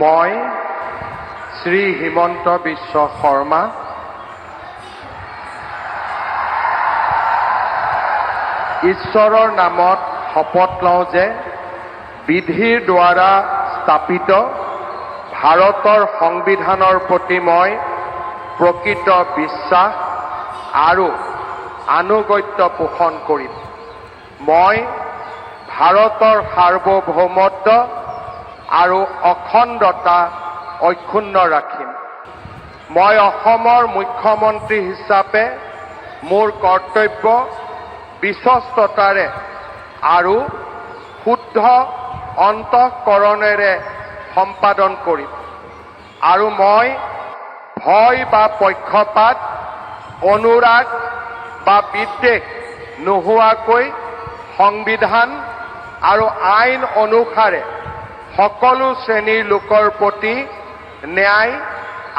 মই শ্ৰী হিমন্ত বিশ্ব শৰ্মা ঈশ্বৰৰ নামত শপত লওঁ যে বিধিৰ দ্বাৰা স্থাপিত ভাৰতৰ সংবিধানৰ প্ৰতি মই প্ৰকৃত বিশ্বাস আৰু আনুগত্য পোষণ কৰিম। মই ভাৰতৰ সাৰ্বভৌমত্ব আৰু অখণ্ডতা অক্ষুণ্ণ ৰাখিম। মই অসমৰ মুখ্যমন্ত্ৰী হিচাপে মোৰ কৰ্তব্য বিশ্বস্ততাৰে আৰু শুদ্ধ অন্তঃকৰণেৰে সম্পাদন কৰিম আৰু মই ভয় বা পক্ষপাত, অনুৰাগ বা বিদ্বেষ নোহোৱাকৈ সংবিধান আৰু আইন অনুসাৰে সকলো শ্ৰেণীৰ লোকৰ প্ৰতি ন্যায়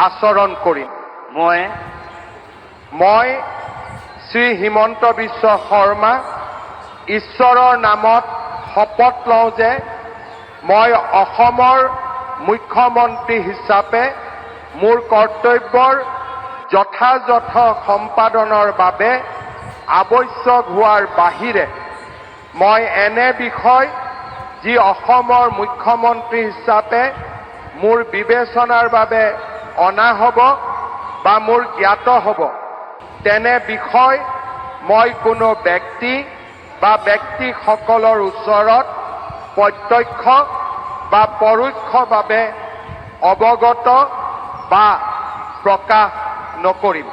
আচৰণ কৰিম। মই শ্ৰী হিমন্ত বিশ্ব শৰ্মা ঈশ্বৰৰ নামত শপত লওঁ যে মই অসমৰ মুখ্যমন্ত্ৰী হিচাপে মোৰ কৰ্তব্যৰ যথাযথ সম্পাদনৰ বাবে আৱশ্যক হোৱাৰ বাহিৰে মই এনে বিষয় যি অসমৰ মুখ্যমন্ত্ৰী হিচাপে মোৰ বিবেচনাৰ বাবে অনা হ'ব বা মোৰ জ্ঞাত হ'ব তেনে বিষয় মই কোনো ব্যক্তি বা ব্যক্তিসকলৰ ওচৰত প্ৰত্যক্ষ বা পৰোক্ষভাৱে অৱগত বা প্ৰকাশ নকৰিম।